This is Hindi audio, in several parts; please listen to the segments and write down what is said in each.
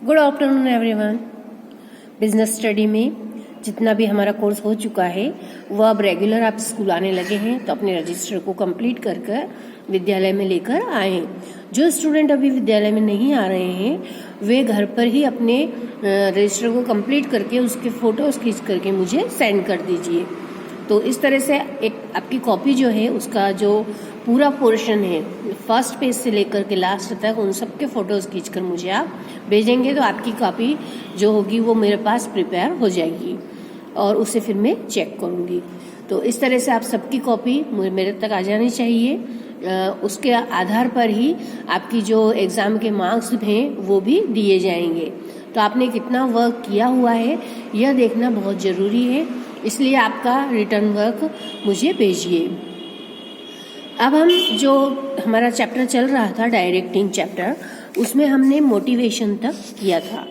Good afternoon everyone. Business study में जितना भी हमारा कोर्स हो चुका है वो अब रेगुलर आप स्कूल आने लगे हैं, तो अपने रजिस्टर को कंप्लीट कर कर विद्यालय में लेकर आए। जो स्टूडेंट अभी विद्यालय में नहीं आ रहे हैं वे घर पर ही अपने रजिस्टर को कंप्लीट करके उसके फोटोज खींच करके मुझे सेंड कर दीजिए। तो इस तरह से एक आपकी कॉपी जो है उसका जो पूरा पोर्शन है फर्स्ट पेज से लेकर के लास्ट तक उन सब के फोटोज खींचकर मुझे आप भेजेंगे, तो आपकी कॉपी जो होगी वो मेरे पास प्रिपेयर हो जाएगी और उसे फिर मैं चेक करूँगी। तो इस तरह से आप सबकी कॉपी मेरे तक आ जानी चाहिए। उसके आधार पर ही आपकी जो एग्ज़ाम के मार्क्स हैं वो भी दिए जाएंगे। तो आपने कितना वर्क किया हुआ है यह देखना बहुत ज़रूरी है, इसलिए आपका रिटर्न वर्क मुझे भेजिए। अब हम जो हमारा चैप्टर चल रहा था डायरेक्टिंग चैप्टर, उसमें हमने मोटिवेशन तक किया था।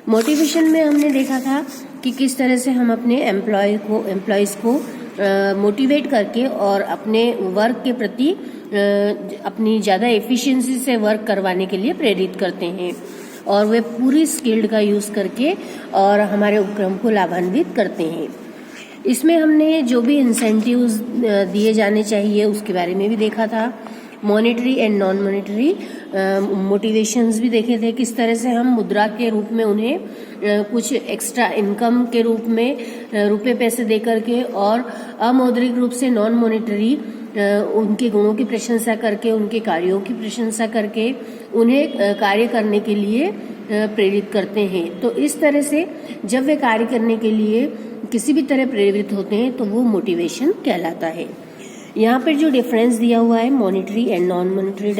मोटिवेशन में हमने देखा था कि किस तरह से हम अपने एम्प्लॉयज़ को मोटिवेट करके और अपने वर्क के प्रति अपनी ज़्यादा एफिशिएंसी से वर्क करवाने के लिए प्रेरित करते हैं और वे पूरी स्किल्ड का यूज़ करके और हमारे उपक्रम को लाभान्वित करते हैं। इसमें हमने जो भी इंसेंटिव्स दिए जाने चाहिए उसके बारे में भी देखा था। Monetary and non monetary motivations भी देखे थे, किस तरह से हम मुद्रा के रूप में उन्हें कुछ एक्स्ट्रा इनकम के रूप में रुपए पैसे दे करके और अमौद्रिक रूप से नॉन मॉनेटरी उनके गुणों की प्रशंसा करके उनके कार्यों की प्रशंसा करके उन्हें कार्य करने के लिए प्रेरित करते हैं। तो इस तरह से जब वे कार्य करने के लिए किसी भी तरह प्रेरित होते हैं तो वो मोटिवेशन कहलाता है। यहाँ पर जो डिफरेंस दिया हुआ है monetary and non monetary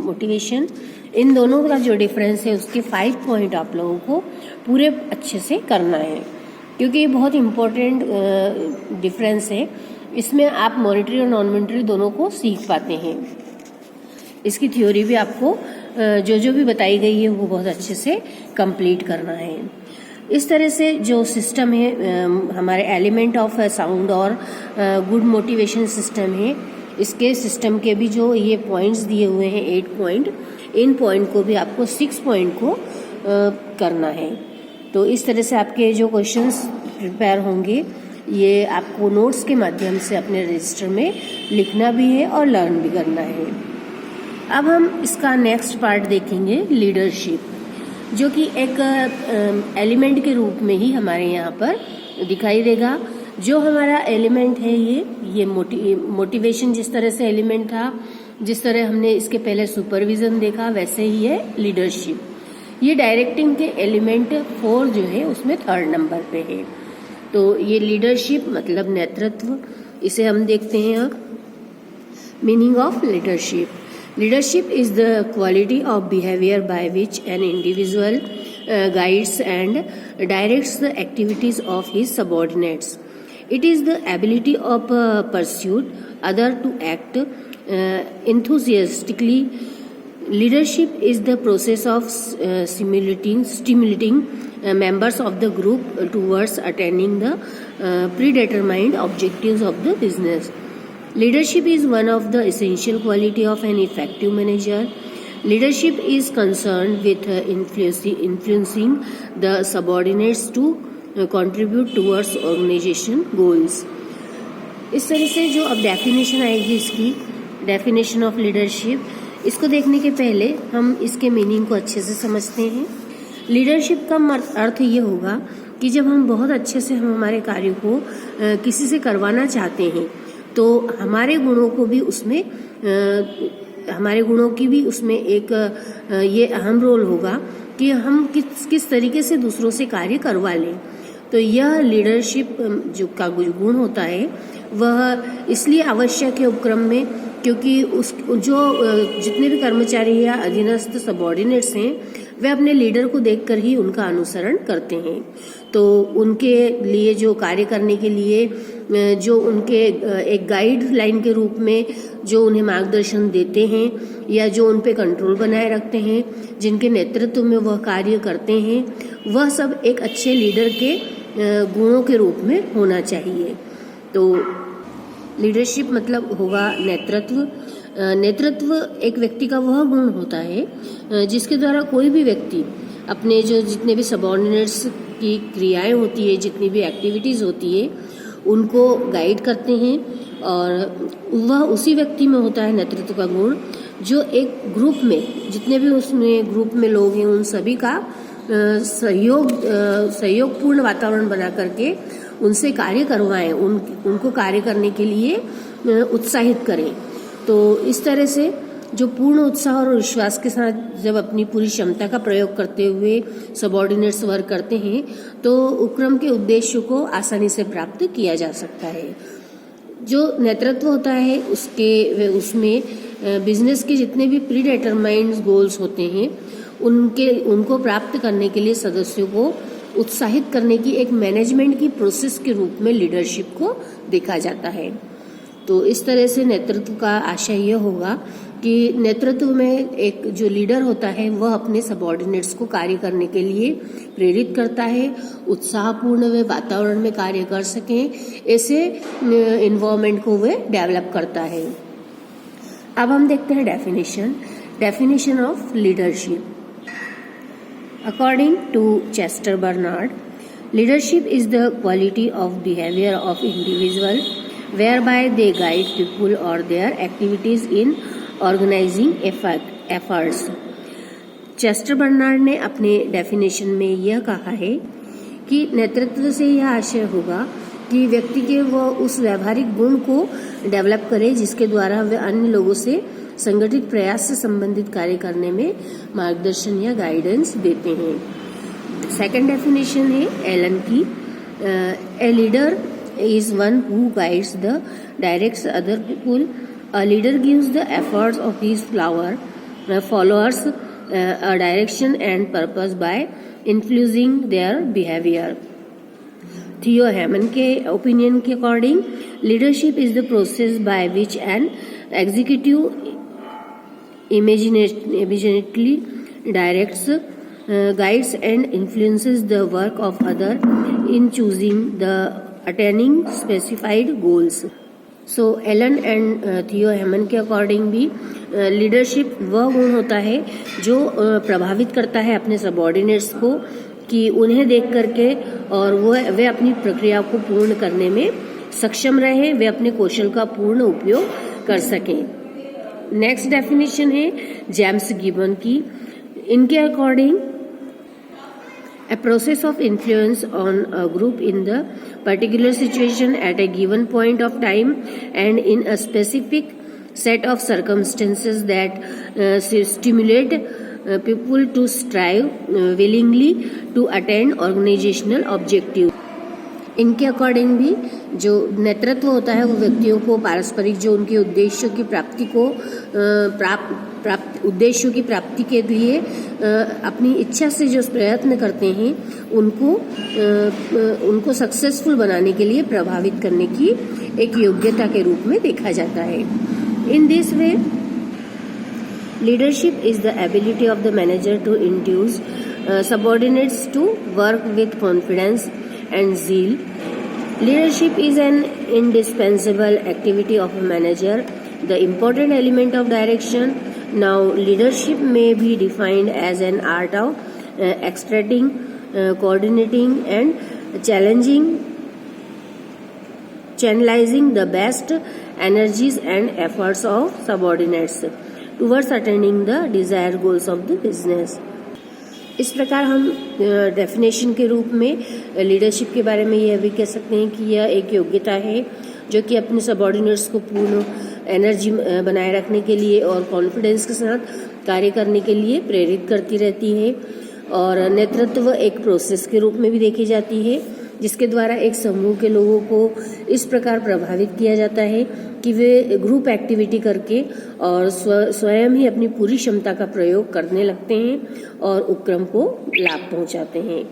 motivation, इन दोनों का जो डिफरेंस है उसके 5 पॉइंट आप लोगों को पूरे अच्छे से करना है, क्योंकि ये बहुत इम्पोर्टेंट डिफरेंस है। इसमें आप मॉनेटरी और नॉन मॉनेटरी दोनों को सीख पाते हैं। इसकी थ्योरी भी आपको जो भी बताई गई है वो बहुत अच्छे से कंप्लीट करना है। इस तरह से जो सिस्टम है हमारे एलिमेंट ऑफ साउंड और गुड मोटिवेशन सिस्टम है, इसके सिस्टम के भी जो ये पॉइंट्स दिए हुए हैं 8 पॉइंट, इन पॉइंट को भी आपको 6 पॉइंट को करना है। तो इस तरह से आपके जो क्वेश्चंस प्रिपेयर होंगे ये आपको नोट्स के माध्यम से अपने रजिस्टर में लिखना भी है और लर्न भी करना है। अब हम इसका नेक्स्ट पार्ट देखेंगे लीडरशिप, जो कि एक एलिमेंट के रूप में ही हमारे यहाँ पर दिखाई देगा। जो हमारा एलिमेंट है ये मोटिवेशन जिस तरह से एलिमेंट था, जिस तरह हमने इसके पहले सुपरविजन देखा, वैसे ही है लीडरशिप। ये डायरेक्टिंग के एलिमेंट 4 जो है उसमें 3rd नंबर पे है। तो ये लीडरशिप मतलब नेतृत्व, इसे हम देखते हैं अब। Meaning of leadership: Leadership is the quality of behavior by which an individual guides and directs the activities of his subordinates. It is the ability of pursuit other to act enthusiastically. Leadership is the process of stimulating members of the group towards attaining the predetermined objectives of the business. Leadership is one of the essential quality of an effective manager. Leadership is concerned with influencing the subordinates to contribute towards organization goals. इस तरह से जो अब डेफिनेशन आएगी इसकी, डेफिनेशन ऑफ लीडरशिप, इसको देखने के पहले हम इसके मीनिंग को अच्छे से समझते हैं। लीडरशिप का अर्थ ये होगा कि जब हम बहुत अच्छे से हम हमारे कार्य को किसी से करवाना चाहते हैं तो हमारे गुणों को भी उसमें हमारे गुणों की भी उसमें एक ये अहम रोल होगा कि हम किस तरीके से दूसरों से कार्य करवा लें। तो यह लीडरशिप जो का गुण होता है वह इसलिए आवश्यक है उपक्रम में, क्योंकि उस जो जितने भी कर्मचारी या अधीनस्थ सबॉर्डिनेट्स हैं वे अपने लीडर को देखकर ही उनका अनुसरण करते हैं। तो उनके लिए जो कार्य करने के लिए जो उनके एक गाइडलाइन के रूप में जो उन्हें मार्गदर्शन देते हैं या जो उन पे कंट्रोल बनाए रखते हैं, जिनके नेतृत्व में वह कार्य करते हैं, वह सब एक अच्छे लीडर के गुणों के रूप में होना चाहिए। तो लीडरशिप मतलब होगा नेतृत्व। नेतृत्व एक व्यक्ति का वह गुण होता है जिसके द्वारा कोई भी व्यक्ति अपने जो जितने भी सबऑर्डिनेट्स की क्रियाएं होती है, जितनी भी एक्टिविटीज़ होती है, उनको गाइड करते हैं। और वह उसी व्यक्ति में होता है नेतृत्व का गुण जो एक ग्रुप में, जितने भी उसमें ग्रुप में लोग हैं, उन सभी का सहयोगपूर्ण वातावरण बना करके उनसे कार्य करवाएं, उनको कार्य करने के लिए उत्साहित करें। तो इस तरह से जो पूर्ण उत्साह और विश्वास के साथ जब अपनी पूरी क्षमता का प्रयोग करते हुए सबऑर्डिनेट्स वर्क करते हैं तो उपक्रम के उद्देश्यों को आसानी से प्राप्त किया जा सकता है। जो नेतृत्व होता है उसमें बिजनेस के जितने भी प्री डिटरमाइंड गोल्स होते हैं उनको प्राप्त करने के लिए सदस्यों को उत्साहित करने की एक मैनेजमेंट की प्रोसेस के रूप में लीडरशिप को देखा जाता है। तो इस तरह से नेतृत्व का आशय यह होगा कि नेतृत्व में एक जो लीडर होता है वह अपने सबऑर्डिनेट्स को कार्य करने के लिए प्रेरित करता है, उत्साहपूर्ण वे वातावरण में कार्य कर सकें, ऐसे इन्वायरमेंट को वे डेवलप करता है। अब हम देखते हैं definition of leadership. According to Chester Bernard, leadership is the quality of behavior of individual whereby they guide people or their activities in organizing efforts. Chester Barnard ने अपने डेफिनेशन में यह कहा है कि नेतृत्व से यह आशय होगा कि व्यक्ति के वह उस व्यावहारिक गुण को डेवलप करे जिसके द्वारा वे अन्य लोगों से संगठित प्रयास से संबंधित कार्य करने में मार्गदर्शन या गाइडेंस देते हैं। सेकंड डेफिनेशन है एलन की, a leader is one who guides the directs other people. A leader gives the efforts of his followers a direction and purpose bye influencing their behaviour. थियो हेमन के ओपिनियन के according, leadership is the process by which an executive immediately directs, guides and influences the work of other in choosing the attaining specified goals. So Ellen and Theo Hammond के अकॉर्डिंग भी लीडरशिप वह गुण होता है जो प्रभावित करता है अपने सबऑर्डिनेट्स को कि उन्हें देख करके और वे अपनी प्रक्रिया को पूर्ण करने में सक्षम रहे, वे अपने कौशल का पूर्ण उपयोग कर सकें। नेक्स्ट डेफिनेशन है जेम्स गिबन की। इनके according, a process of influence on a group in the particular situation at a given point of time and in a specific set of circumstances that stimulate people to strive willingly to attain organizational objectives. इनके अकॉर्डिंग भी जो नेतृत्व होता है वो व्यक्तियों को पारस्परिक जो उनके उद्देश्यों की प्राप्ति को उद्देश्यों की प्राप्ति के लिए अपनी इच्छा से जो प्रयत्न करते हैं उनको सक्सेसफुल बनाने के लिए प्रभावित करने की एक योग्यता के रूप में देखा जाता है। In this way leadership is the ability of the manager to induce subordinates to work with confidence and zeal. Leadership is an indispensable activity of a manager, the important element of direction. Now, leadership may be defined as an art of extracting, coordinating and channelizing the best energies and efforts of subordinates towards attaining the desired goals of the business. इस प्रकार हम डेफिनेशन के रूप में लीडरशिप के बारे में यह भी कह सकते हैं कि यह एक योग्यता है जो कि अपने सबऑर्डिनेट्स को पूर्ण एनर्जी बनाए रखने के लिए और कॉन्फिडेंस के साथ कार्य करने के लिए प्रेरित करती रहती है। और नेतृत्व एक प्रोसेस के रूप में भी देखी जाती है जिसके द्वारा एक समूह के लोगों को इस प्रकार प्रभावित किया जाता है कि वे ग्रुप एक्टिविटी करके और स्वयं ही अपनी पूरी क्षमता का प्रयोग करने लगते हैं और उपक्रम को लाभ पहुंचाते हैं।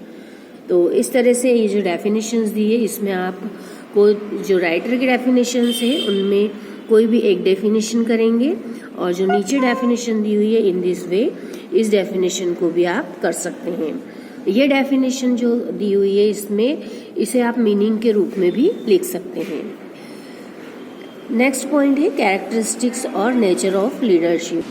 तो इस तरह से ये जो डेफिनेशंस दी है इसमें आप को जो राइटर की डेफिनेशंस है उनमें कोई भी एक डेफिनेशन करेंगे और जो नीचे डेफिनेशन दी हुई है इन दिस वे इस डेफिनेशन को भी आप कर सकते हैं। ये डेफिनेशन जो दी हुई है इसमें इसे आप मीनिंग के रूप में भी लिख सकते हैं। नेक्स्ट पॉइंट है कैरेक्टरिस्टिक्स और nature of leadership.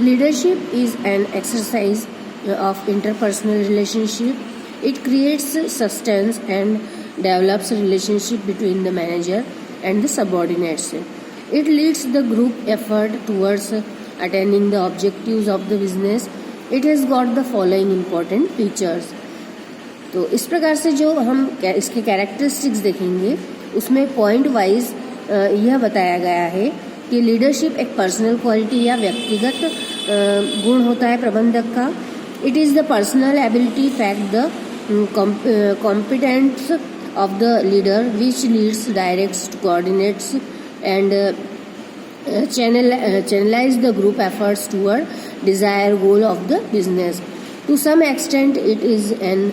Leadership is an exercise of interpersonal relationship. It creates substance and develops relationship between the manager and the subordinates. It leads the group effort towards attaining the objectives of the business. It has got the following important features. तो इस प्रकार से जो हम इसके कैरेक्टरिस्टिक्स देखेंगे उसमें पॉइंट वाइज यह बताया गया है कि लीडरशिप एक पर्सनल क्वालिटी या व्यक्तिगत गुण होता है प्रबंधक का. It is the personal ability fact the competence of the leader which leads, directs, coordinates and channelize the group efforts toward desired goal of the business. To some extent it is an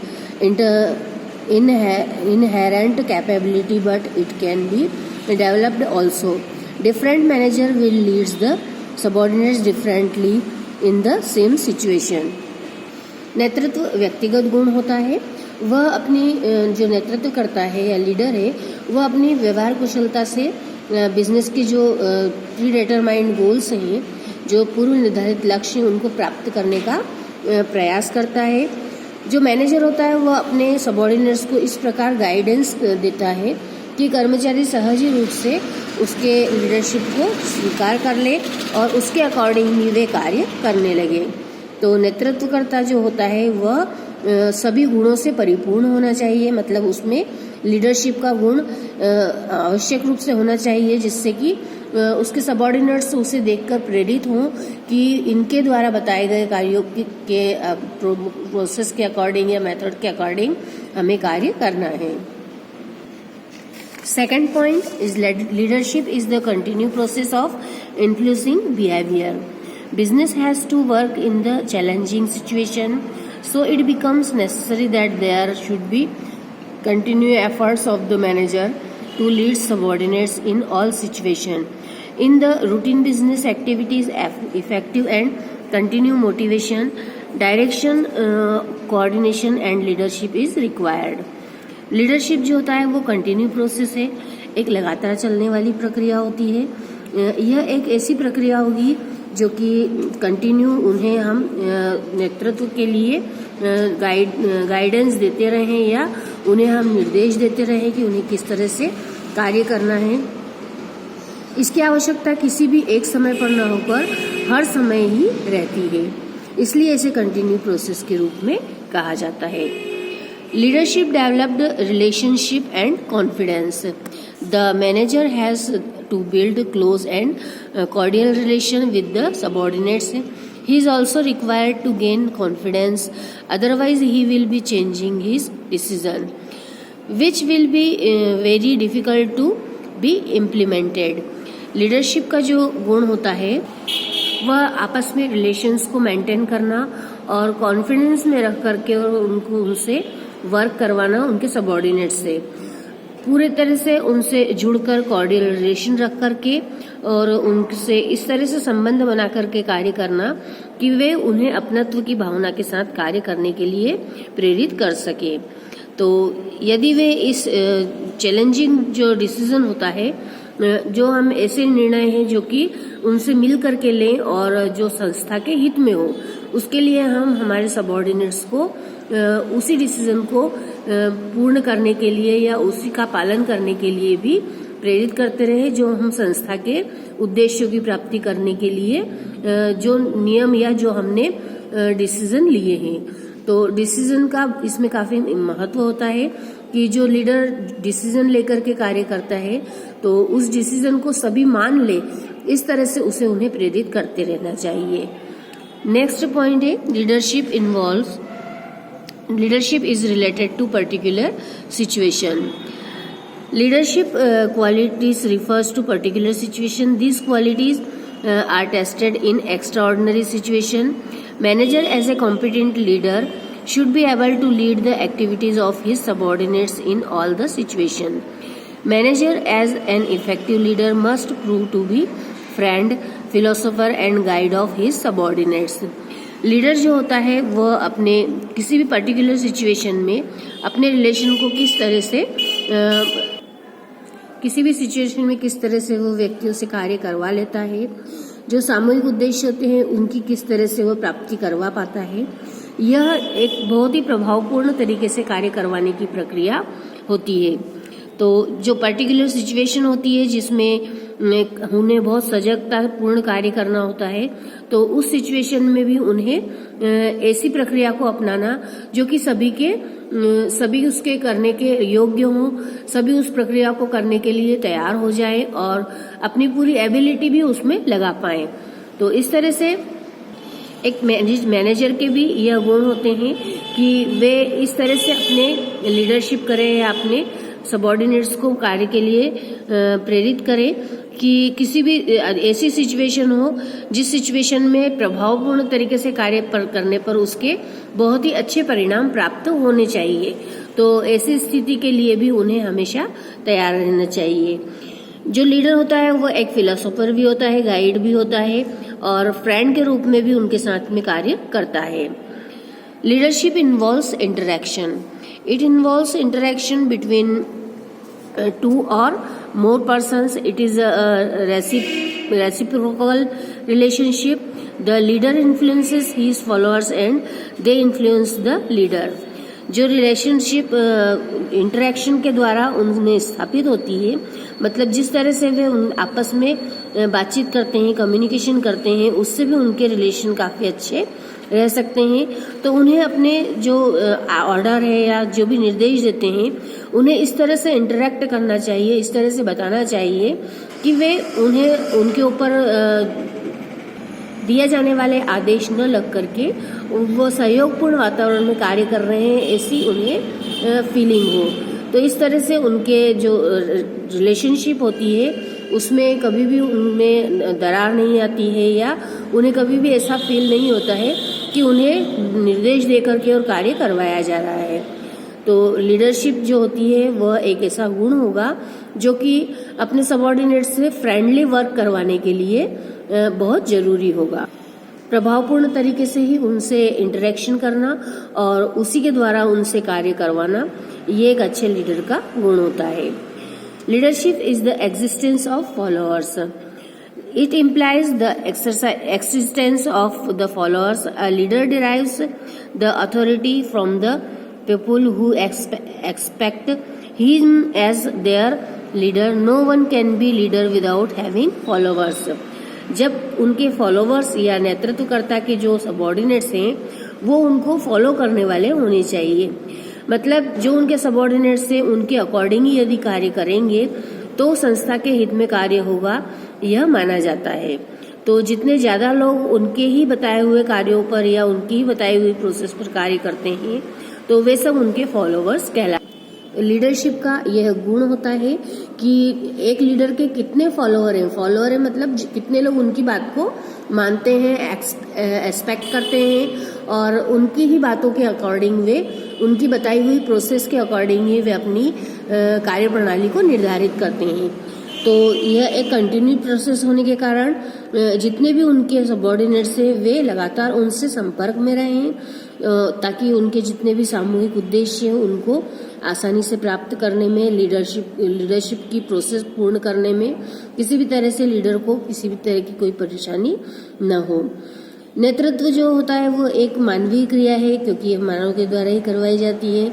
inherent capability, but it can be developed also. Different manager will lead the subordinates differently in the same situation. नेतृत्व व्यक्तिगत गुण होता है. वह अपनी जो नेतृत्व करता है या लीडर है वह अपनी व्यवहार कुशलता से बिजनेस के जो प्री डिटरमाइंड गोल्स हैं, जो पूर्व निर्धारित लक्ष्य उनको प्राप्त करने का प्रयास करता है. जो मैनेजर होता है वह अपने सबॉर्डिनेट्स को इस प्रकार गाइडेंस देता है कि कर्मचारी सहज ही रूप से उसके लीडरशिप को स्वीकार कर ले और उसके अकॉर्डिंग ही वे कार्य करने लगे. तो नेतृत्वकर्ता जो होता है वह सभी गुणों से परिपूर्ण होना चाहिए. मतलब उसमें लीडरशिप का गुण आवश्यक रूप से होना चाहिए, जिससे कि उसके सबॉर्डिनेट्स उसे देखकर प्रेरित हों कि इनके द्वारा बताए गए कार्यों के प्रोसेस के अकॉर्डिंग या मेथड के अकॉर्डिंग हमें कार्य करना है. Second point is leadership is the continue process of influencing behaviour. Business has to work in the challenging situation, so it becomes necessary that there should be continued efforts of the manager to lead subordinates in all situations. In the routine business activities, effective and continued motivation, direction, coordination and leadership is required. Leadership जो होता है वो कंटिन्यू प्रोसेस है, एक लगातार चलने वाली प्रक्रिया होती है. यह एक ऐसी प्रक्रिया होगी जो कि कंटिन्यू उन्हें हम नेतृत्व के लिए गाइडेंस देते रहें या उन्हें हम निर्देश देते रहें कि उन्हें किस तरह से कार्य करना है. इसकी आवश्यकता किसी भी एक समय पर न होकर हर समय ही रहती है, इसलिए इसे कंटिन्यू प्रोसेस के रूप में कहा जाता है. Leadership developed relationship and confidence. The manager has to build close and cordial relation with the subordinates. He is also required to gain confidence, otherwise he will be changing his decision, which will be very difficult to be implemented. Leadership का जो गुण होता है वह आपस में रिलेशंस को मेंटेन करना और कॉन्फिडेंस में रख करके और उनको उनसे वर्क करवाना, उनके सबॉर्डिनेट से पूरे तरह से उनसे जुड़कर कॉर्डियल रिलेशन रख करके और उनसे इस तरह से संबंध बना करके कार्य करना कि वे उन्हें अपनत्व की भावना के साथ कार्य करने के लिए प्रेरित कर सके. तो यदि वे इस चैलेंजिंग जो डिसीजन होता है, जो हम ऐसे निर्णय हैं जो कि उनसे मिल करके लें और जो संस्था के हित में हो, उसके लिए हम हमारे सबॉर्डिनेट्स को उसी डिसीजन को पूर्ण करने के लिए या उसी का पालन करने के लिए भी प्रेरित करते रहे, जो हम संस्था के उद्देश्यों की प्राप्ति करने के लिए जो नियम या जो हमने डिसीजन लिए हैं. तो डिसीजन का इसमें काफी महत्व होता है कि जो लीडर डिसीजन लेकर के कार्य करता है तो उस डिसीजन को सभी मान ले, इस तरह से उसे उन्हें प्रेरित करते रहना चाहिए. नेक्स्ट पॉइंट है Leadership is related to particular situation. Leadership qualities refers to particular situation. These qualities are tested in extraordinary situation. Manager as a competent leader should be able to lead the activities of his subordinates in all the situation. Manager as an effective leader must prove to be friend, philosopher and guide of his subordinates. Leader जो होता है वह अपने किसी भी पर्टिकुलर सिचुएशन में अपने रिलेशन को किस तरह से किसी भी सिचुएशन में किस तरह से वो व्यक्तियों से कार्य करवा लेता है, जो सामूहिक उद्देश्य होते हैं उनकी किस तरह से वो प्राप्ति करवा पाता है, यह एक बहुत ही प्रभावपूर्ण तरीके से कार्य करवाने की प्रक्रिया होती है। तो जो पर्टिकुलर सिचुएशन होती है जिसमें उन्हें बहुत सजगता पूर्ण कार्य करना होता है, तो उस सिचुएशन में भी उन्हें ऐसी प्रक्रिया को अपनाना जो कि सभी उसके करने के योग्य हों, सभी उस प्रक्रिया को करने के लिए तैयार हो जाए और अपनी पूरी एबिलिटी भी उसमें लगा पाए। तो इस तरह से एक मैनेजर के भी यह गुण होते हैं कि वे इस तरह से अपने लीडरशिप करें या अपने सबऑर्डिनेट्स को कार्य के लिए प्रेरित करें कि किसी भी ऐसी सिचुएशन हो जिस सिचुएशन में प्रभावपूर्ण तरीके से कार्य करने पर उसके बहुत ही अच्छे परिणाम प्राप्त होने चाहिए। तो ऐसी स्थिति के लिए भी उन्हें हमेशा तैयार रहना चाहिए। जो लीडर होता है वो एक फिलोसोफर भी होता है, गाइड भी होता है और फ्रेंड के रूप में भी उनके साथ में कार्य करता है। Leadership involves interaction. It involves interaction between two or more persons. It is a reciprocal relationship. The leader influences his followers and they influence the leader. जो रिलेशनशिप इंटरेक्शन के द्वारा उनमें स्थापित होती है, मतलब जिस तरह से वे आपस में बातचीत करते हैं, कम्युनिकेशन करते हैं, उससे भी उनके रिलेशन काफ़ी अच्छे रह सकते हैं। तो उन्हें अपने जो ऑर्डर है या जो भी निर्देश देते हैं उन्हें इस तरह से इंटरेक्ट करना चाहिए, इस तरह से बताना चाहिए कि वे उन्हें उनके ऊपर दिए जाने वाले आदेश न लग करके वो सहयोगपूर्ण वातावरण में कार्य कर रहे हैं ऐसी उन्हें फीलिंग हो। तो इस तरह से उनके जो रिलेशनशिप होती है उसमें कभी भी उनमें दरार नहीं आती है या उन्हें कभी भी ऐसा फील नहीं होता है कि उन्हें निर्देश दे करके और कार्य करवाया जा रहा है। तो लीडरशिप जो होती है वह एक ऐसा गुण होगा जो कि अपने सबऑर्डिनेट से फ्रेंडली वर्क करवाने के लिए बहुत जरूरी होगा। प्रभावपूर्ण तरीके से ही उनसे इंटरेक्शन करना और उसी के द्वारा उनसे कार्य करवाना, ये एक अच्छे लीडर का गुण होता है। Leadership is the existence of followers. It implies the existence of the followers. A leader derives the authority from the people who expect him as their leader. No one can be leader without having followers. जब उनके फॉलोवर्स या नेतृत्वकर्ता के जो सबऑर्डिनेट्स हैं वो उनको फॉलो करने वाले होने चाहिए। मतलब जो उनके सबऑर्डिनेट्स से उनके अकॉर्डिंग ही यदि कार्य करेंगे तो संस्था के हित में कार्य होगा, यह माना जाता है। तो जितने ज्यादा लोग उनके ही बताए हुए कार्यों पर या उनकी ही बताई हुई प्रोसेस पर कार्य करते हैं तो वे सब उनके फॉलोवर्स कहलाते हैं। लीडरशिप का यह गुण होता है कि एक लीडर के कितने फॉलोअर हैं। फॉलोअर है मतलब कितने लोग उनकी बात को मानते हैं, एक्सपेक्ट करते हैं और उनकी ही बातों के अकॉर्डिंग वे, उनकी बताई हुई प्रोसेस के अकॉर्डिंग ही वे अपनी कार्य प्रणाली को निर्धारित करते हैं। तो यह एक कंटिन्यू प्रोसेस होने के कारण जितने भी उनके सबऑर्डिनेट्स हैं वे लगातार उनसे संपर्क में रहें ताकि उनके जितने भी सामूहिक उद्देश्य हैं उनको आसानी से प्राप्त करने में, लीडरशिप की प्रोसेस पूर्ण करने में किसी भी तरह से लीडर को किसी भी तरह की कोई परेशानी न हो। नेतृत्व जो होता है वो एक मानवीय क्रिया है क्योंकि यह मानव के द्वारा ही करवाई जाती है।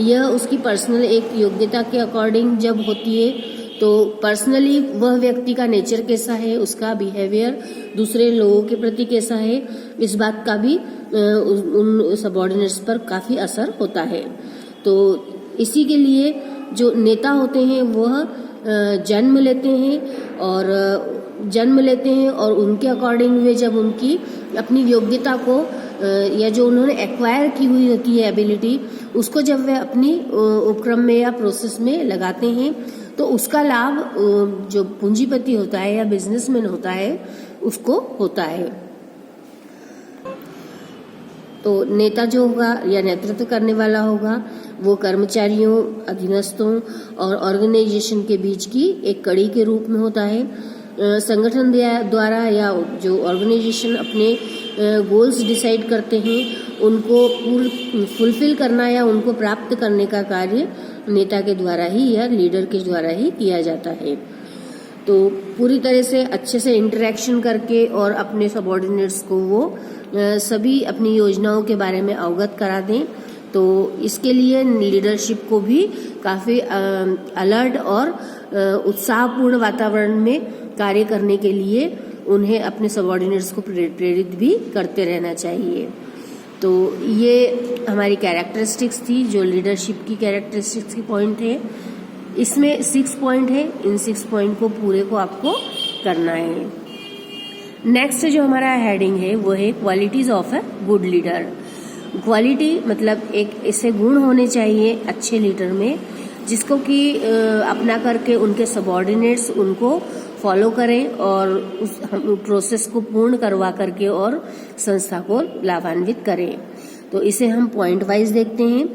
यह उसकी पर्सनल एक योग्यता के अकॉर्डिंग जब होती है तो पर्सनली वह व्यक्ति का नेचर कैसा है, उसका बिहेवियर दूसरे लोगों के प्रति कैसा है, इस बात का भी उन सबऑर्डिनेट्स पर काफी असर होता है। तो इसी के लिए जो नेता होते हैं वह जन्म लेते हैं और उनके अकॉर्डिंग वे जब उनकी अपनी योग्यता को या जो उन्होंने एक्वायर की हुई होती है एबिलिटी, उसको जब वे अपनी उपक्रम में या प्रोसेस में लगाते हैं तो उसका लाभ जो पूंजीपति होता है या बिजनेसमैन होता है उसको होता है। तो नेता जो होगा या नेतृत्व करने वाला होगा वो कर्मचारियों, अधीनस्थों और ऑर्गेनाइजेशन के बीच की एक कड़ी के रूप में होता है। संगठन द्वारा या जो ऑर्गेनाइजेशन अपने गोल्स डिसाइड करते हैं उनको फुलफिल करना या उनको प्राप्त करने का कार्य नेता के द्वारा ही या लीडर के द्वारा ही किया जाता है। तो पूरी तरह से अच्छे से इंटरेक्शन करके और अपने सबऑर्डिनेट्स को वो सभी अपनी योजनाओं के बारे में अवगत करा दें। तो इसके लिए लीडरशिप को भी काफ़ी अलर्ट और उत्साहपूर्ण वातावरण में कार्य करने के लिए उन्हें अपने सबऑर्डिनेट्स को प्रेरित भी करते रहना चाहिए। तो ये हमारी कैरेक्टरिस्टिक्स थी, जो लीडरशिप की कैरेक्टरिस्टिक्स की पॉइंट है। इसमें 6 पॉइंट है, इन 6 पॉइंट को पूरे को आपको करना है। नेक्स्ट जो हमारा हेडिंग है वो है qualities of a good leader. Quality मतलब एक ऐसे गुण होने चाहिए अच्छे लीडर में जिसको कि अपना करके उनके सबऑर्डिनेट्स उनको फॉलो करें और उस प्रोसेस को पूर्ण करवा करके और संस्था को लाभान्वित करें। तो इसे हम पॉइंट वाइज देखते हैं।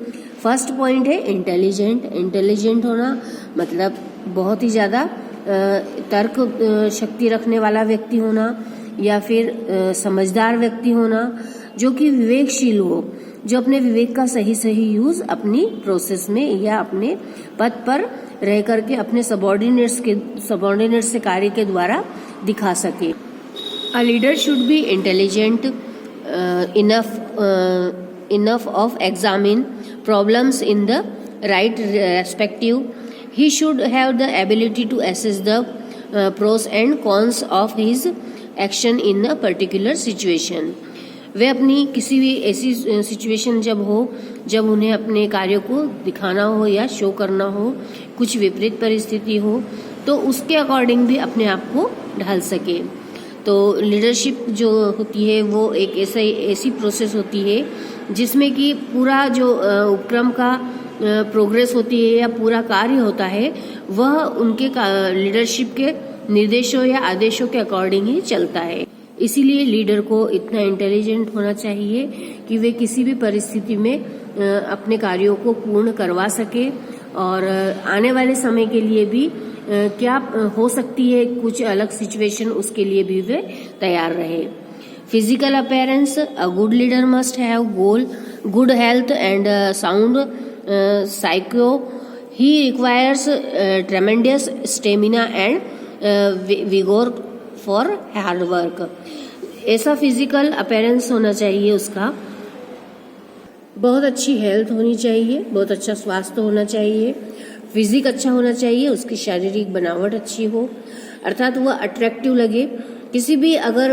फर्स्ट पॉइंट है इंटेलिजेंट। इंटेलिजेंट होना मतलब बहुत ही ज़्यादा तर्क शक्ति रखने वाला व्यक्ति होना या फिर समझदार व्यक्ति होना जो कि विवेकशील हो, जो अपने विवेक का सही यूज अपनी प्रोसेस में या अपने पद पर रह करके अपने सबऑर्डिनेट से कार्य के द्वारा दिखा सके। अ leader should be intelligent enough of examine problems in the right perspective. He should have the ability to assess the pros and cons of his action in a particular situation. वे अपनी किसी भी ऐसी सिचुएशन जब उन्हें अपने कार्य को दिखाना हो या शो करना हो, कुछ विपरीत परिस्थिति हो, तो उसके अकॉर्डिंग भी अपने आप को ढाल सके। तो लीडरशिप जो होती है वो एक ऐसी प्रोसेस होती है जिसमें कि पूरा जो उपक्रम का प्रोग्रेस होती है या पूरा कार्य होता है वह उनके लीडरशिप के निर्देशों या आदेशों के अकॉर्डिंग ही चलता है। इसीलिए लीडर को इतना इंटेलिजेंट होना चाहिए कि वे किसी भी परिस्थिति में अपने कार्यों को पूर्ण करवा सके और आने वाले समय के लिए भी क्या हो सकती है कुछ अलग सिचुएशन, उसके लिए भी वे तैयार रहे। Physical appearance. A good leader must have good health and sound psycho. He requires tremendous stamina and vigour for hard work. ऐसा फिजिकल अपीयरेंस होना चाहिए उसका, बहुत अच्छी हेल्थ होनी चाहिए, बहुत अच्छा स्वास्थ्य होना चाहिए, फिजिक अच्छा होना चाहिए, उसकी शारीरिक बनावट अच्छी हो, अर्थात वह अट्रैक्टिव लगे। किसी भी अगर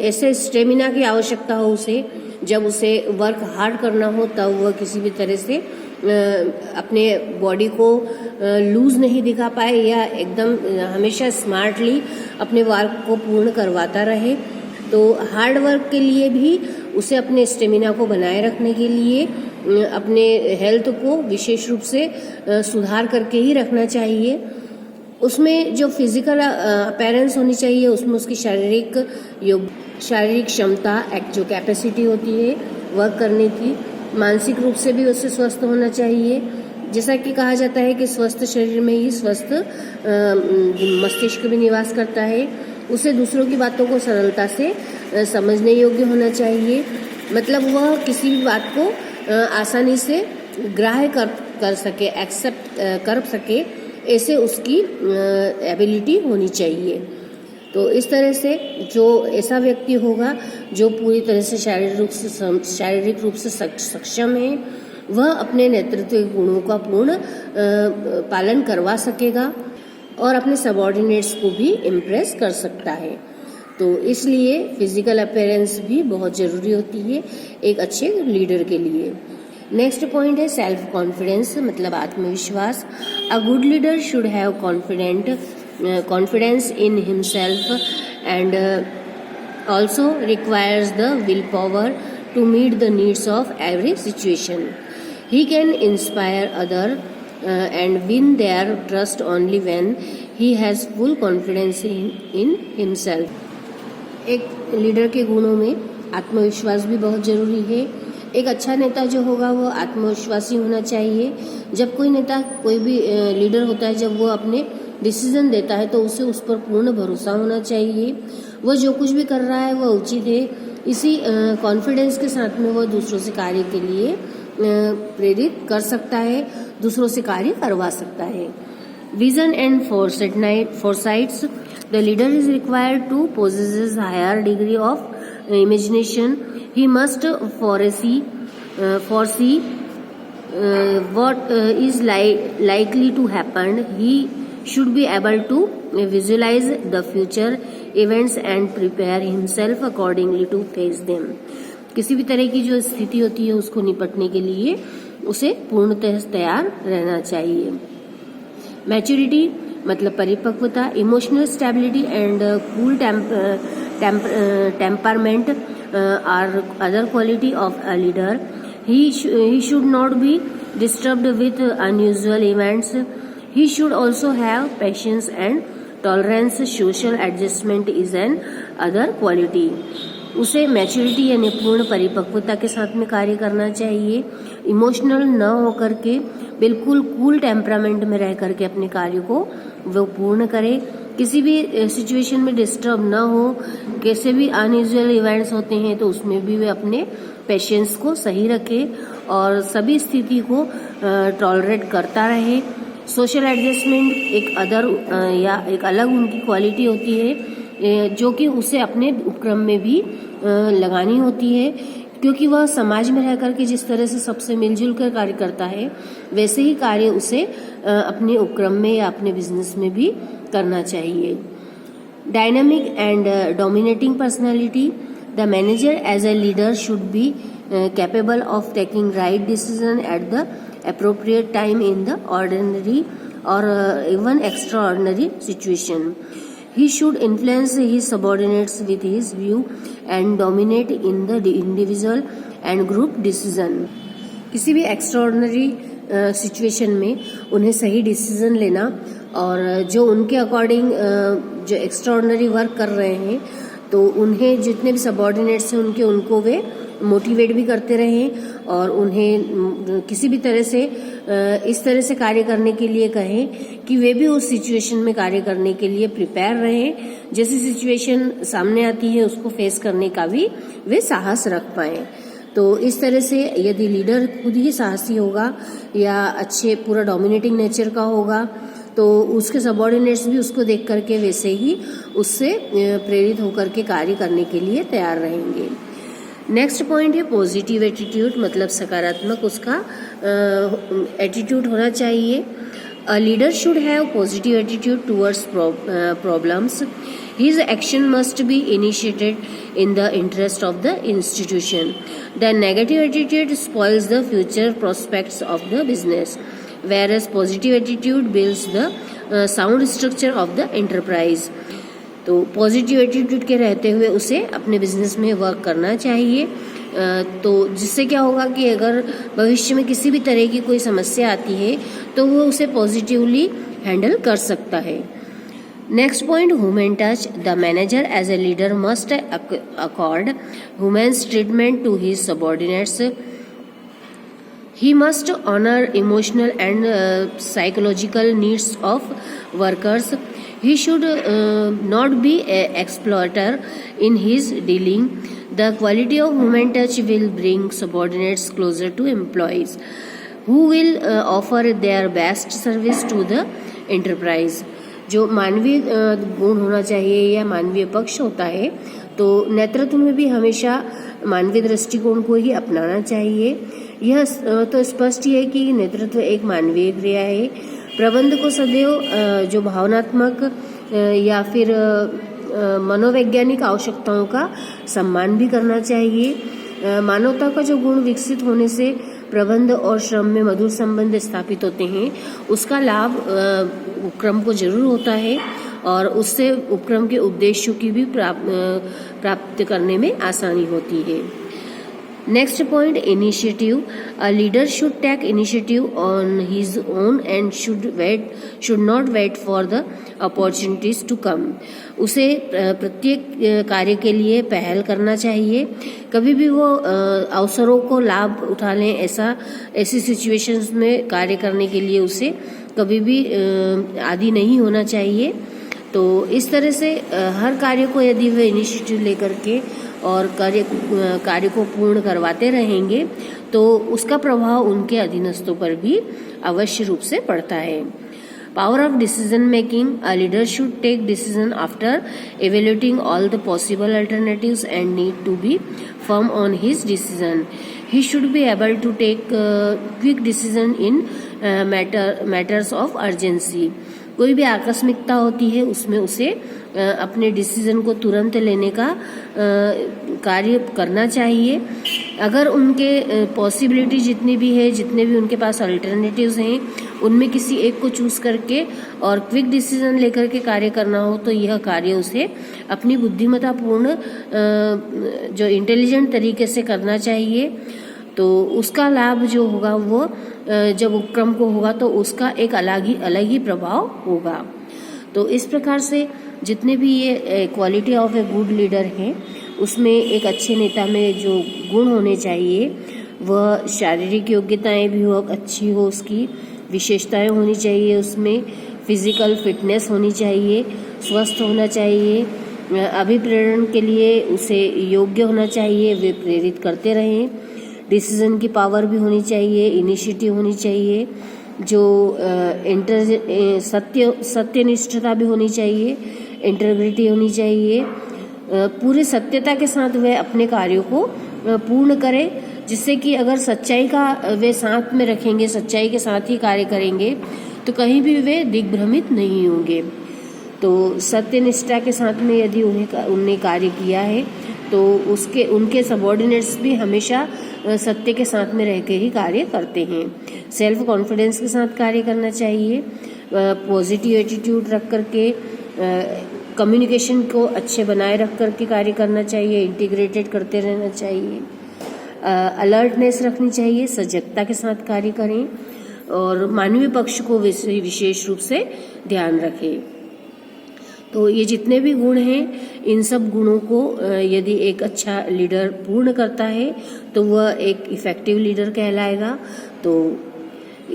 ऐसे स्टेमिना की आवश्यकता हो उसे, जब उसे वर्क हार्ड करना हो, तब वह किसी भी तरह से अपने बॉडी को लूज नहीं दिखा पाए या एकदम हमेशा स्मार्टली अपने वर्क को पूर्ण करवाता रहे। तो हार्ड वर्क के लिए भी उसे अपने स्टेमिना को बनाए रखने के लिए अपने हेल्थ को विशेष रूप से सुधार करके ही रखना चाहिए। उसमें जो फिजिकल अपीयरेंस होनी चाहिए उसमें उसकी शारीरिक क्षमता, जो कैपेसिटी होती है वर्क करने की, मानसिक रूप से भी उससे स्वस्थ होना चाहिए। जैसा कि कहा जाता है कि स्वस्थ शरीर में ही स्वस्थ मस्तिष्क भी निवास करता है। उसे दूसरों की बातों को सरलता से समझने योग्य होना चाहिए, मतलब वह किसी भी बात को आसानी से ग्राह्य कर सके, एक्सेप्ट कर सके, ऐसे उसकी एबिलिटी होनी चाहिए। तो इस तरह से जो ऐसा व्यक्ति होगा जो पूरी तरह से शारीरिक रूप से सक्षम है, वह अपने नेतृत्व के गुणों का पूर्ण पालन करवा सकेगा और अपने सबऑर्डिनेट्स को भी इम्प्रेस कर सकता है। तो इसलिए फिजिकल अपीयरेंस भी बहुत जरूरी होती है एक अच्छे लीडर के लिए। नेक्स्ट पॉइंट है सेल्फ कॉन्फिडेंस, मतलब आत्मविश्वास। अ good leader should have confidence in himself and also requires the willpower to meet the needs of every situation. He can inspire others and win their trust only when he has full confidence in himself. एक लीडर के गुणों में आत्मविश्वास भी बहुत जरूरी है। एक अच्छा नेता जो होगा वो आत्मविश्वासी होना चाहिए। जब कोई नेता, कोई भी लीडर होता है, जब वो अपने डिसीजन देता है तो उसे उस पर पूर्ण भरोसा होना चाहिए। वह जो कुछ भी कर रहा है वह उचित है। इसी कॉन्फिडेंस के साथ में वह दूसरों से कार्य के लिए प्रेरित कर सकता है, दूसरों से कार्य करवा सकता है। Vision and foresights. The leader is required to possess higher degree of imagination. He must foresee what is likely to happen. He should be able to visualize the future events and prepare himself accordingly to face them. किसी भी तरह की जो स्थिति होती है उसको निपटने के लिए उसे पूर्णतः तैयार रहना चाहिए. मैच्योरिटी मतलब परिपक्वता. Emotional stability and cool temperament are other quality of a leader. He should not be disturbed with unusual events. He should also have patience and tolerance. Social adjustment is an other quality. उसे मैच्योरिटी यानी पूर्ण परिपक्वता के साथ में कार्य करना चाहिए. इमोशनल न होकर के बिल्कुल कूल टेम्परामेंट में रह करके अपने कार्य को वो पूर्ण करे. किसी भी सिचुएशन में डिस्टर्ब न हो. कैसे भी अनयूजुअल इवेंट्स होते हैं तो उसमें भी वे अपने पेशेंस को सही रखे और सभी स्थिति को टॉलरेट करता रहे. सोशल एडजस्टमेंट एक अलग उनकी क्वालिटी होती है जो कि उसे अपने उपक्रम में भी लगानी होती है, क्योंकि वह समाज में रह करके जिस तरह से सबसे मिलजुल कर कार्य करता है वैसे ही कार्य उसे अपने उपक्रम में या अपने बिजनेस में भी करना चाहिए. Dynamic and dominating personality. The manager as a leader should be capable of taking right decision at the appropriate time in the ordinary or even extraordinary situation. He should influence his subordinates with his view and dominate in the individual and group decision. किसी भी एक्स्ट्राऑर्डिनरी सिचुएशन में उन्हें सही डिसीजन लेना और जो उनके अकॉर्डिंग जो एक्स्ट्राऑर्डिनरी वर्क कर रहे हैं तो उन्हें जितने भी सबऑर्डिनेट्स हैं उनको वे मोटिवेट भी करते रहें और उन्हें किसी भी तरह से इस तरह से कार्य करने के लिए कहें कि वे भी उस सिचुएशन में कार्य करने के लिए प्रिपेयर रहें. जैसी सिचुएशन सामने आती है उसको फेस करने का भी वे साहस रख पाएं. तो इस तरह से यदि लीडर खुद ही साहसी होगा या अच्छे पूरा डोमिनेटिंग नेचर का होगा तो उसके सबऑर्डिनेट्स भी उसको देख करके वैसे ही उससे प्रेरित होकर के कार्य करने के लिए तैयार रहेंगे. नेक्स्ट पॉइंट है पॉजिटिव एटीट्यूड, मतलब सकारात्मक उसका एटीट्यूड होना चाहिए. अ leader should have positive attitude towards problems. His action must be initiated in the interest of the institution. The negative attitude spoils the future prospects of the business, whereas positive attitude builds the sound structure of the enterprise. तो पॉजिटिव एटीट्यूड के रहते हुए उसे अपने बिजनेस में वर्क करना चाहिए. तो जिससे क्या होगा कि अगर भविष्य में किसी भी तरह की कोई समस्या आती है तो वो उसे पॉजिटिवली हैंडल कर सकता है. Next point, human touch. The manager as a leader must accord human's treatment to his subordinates. He must honor emotional and psychological needs of workers. He should not be an exploiter in his dealing. The quality of human touch will bring subordinates closer to employees who will offer their best service to the enterprise. जो मानवीय गुण होना चाहिए या मानवीय पक्ष होता है तो नेतृत्व में भी हमेशा मानवीय दृष्टिकोण को ही अपनाना चाहिए. यह तो स्पष्ट ही है कि नेतृत्व एक मानवीय क्रिया है. प्रबंध को सदैव जो भावनात्मक या फिर मनोवैज्ञानिक आवश्यकताओं का सम्मान भी करना चाहिए. मानवता का जो गुण विकसित होने से प्रबंध और श्रम में मधुर संबंध स्थापित होते हैं उसका लाभ उपक्रम को जरूर होता है और उससे उपक्रम के उद्देश्यों की भी प्राप्त करने में आसानी होती है. Next point, initiative. A leader should take initiative on his own and should not wait for the opportunities to come. उसे प्रत्येक कार्य के लिए पहल करना चाहिए. कभी भी वो अवसरों को लाभ उठा लें ऐसी सिचुएशंस में कार्य करने के लिए उसे कभी भी आदी नहीं होना चाहिए. तो इस तरह से हर कार्य को यदि वे इनिशिएटिव लेकर के और कार्य को पूर्ण करवाते रहेंगे तो उसका प्रभाव उनके अधीनस्थों पर भी अवश्य रूप से पड़ता है. Power of decision making. A leader should take decision after evaluating all the possible alternatives and need to be firm on his decision. He should be able to take quick decision in matters of urgency. कोई भी आकस्मिकता होती है उसमें उसे अपने डिसीजन को तुरंत लेने का कार्य करना चाहिए। अगर उनके पॉसिबिलिटी जितनी भी है, जितने भी उनके पास अल्टरनेटिव्स हैं, उनमें किसी एक को चूज करके और क्विक डिसीजन लेकर के कार्य करना हो तो यह कार्य उसे अपनी बुद्धिमत्तापूर्ण जो इंटेलिजेंट तरीके से करना चाहिए। तो उसका लाभ जो होगा वो जब उपक्रम को होगा तो उसका एक अलग ही प्रभाव होगा। तो इस प्रकार से जितने भी ये quality of a good leader हैं उसमें एक अच्छे नेता में जो गुण होने चाहिए वह शारीरिक योग्यताएं भी हो अच्छी हो, उसकी विशेषताएं होनी चाहिए, उसमें फिजिकल फिटनेस होनी चाहिए, स्वस्थ होना चाहिए, अभिप्रेरण के लिए उसे योग्य होना चाहिए, वे प्रेरित करते रहें, डिसीजन की पावर भी होनी चाहिए, इनिशिएटिव होनी चाहिए, जो सत्यनिष्ठता भी होनी चाहिए, इंटीग्रिटी होनी चाहिए, पूरी सत्यता के साथ वे अपने कार्यों को पूर्ण करें, जिससे कि अगर सच्चाई का वे साथ में रखेंगे, सच्चाई के साथ ही कार्य करेंगे तो कहीं भी वे दिग्भ्रमित नहीं होंगे। तो सत्यनिष्ठा के साथ में यदि उन्हें कार्य किया है तो उनके सबऑर्डिनेट्स भी हमेशा सत्य के साथ में रह के ही कार्य करते हैं। सेल्फ कॉन्फिडेंस के साथ कार्य करना चाहिए, पॉजिटिव एटीट्यूड रख करके कम्युनिकेशन को अच्छे बनाए रख करके कार्य करना चाहिए, इंटीग्रेटेड करते रहना चाहिए, अलर्टनेस रखनी चाहिए, सजगता के साथ कार्य करें और मानवीय पक्ष को विशेष रूप से ध्यान रखें। तो ये जितने भी गुण हैं इन सब गुणों को यदि एक अच्छा लीडर पूर्ण करता है तो वह एक इफेक्टिव लीडर कहलाएगा। तो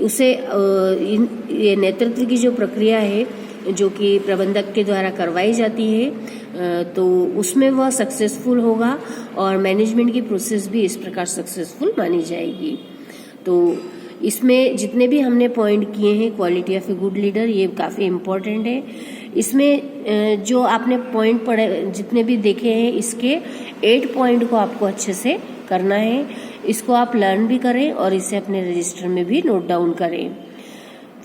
उसे ये नेतृत्व की जो प्रक्रिया है जो कि प्रबंधक के द्वारा करवाई जाती है तो उसमें वह सक्सेसफुल होगा और मैनेजमेंट की प्रोसेस भी इस प्रकार सक्सेसफुल मानी जाएगी। तो इसमें जितने भी हमने पॉइंट किए हैं quality of a good leader, ये काफ़ी इम्पोर्टेंट है। इसमें जो आपने पॉइंट पढ़े जितने भी देखे हैं इसके 8 पॉइंट को आपको अच्छे से करना है। इसको आप लर्न भी करें और इसे अपने रजिस्टर में भी नोट डाउन करें।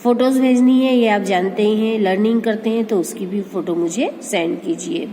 फोटोज़ भेजनी है ये आप जानते ही हैं, लर्निंग करते हैं तो उसकी भी फ़ोटो मुझे सेंड कीजिए।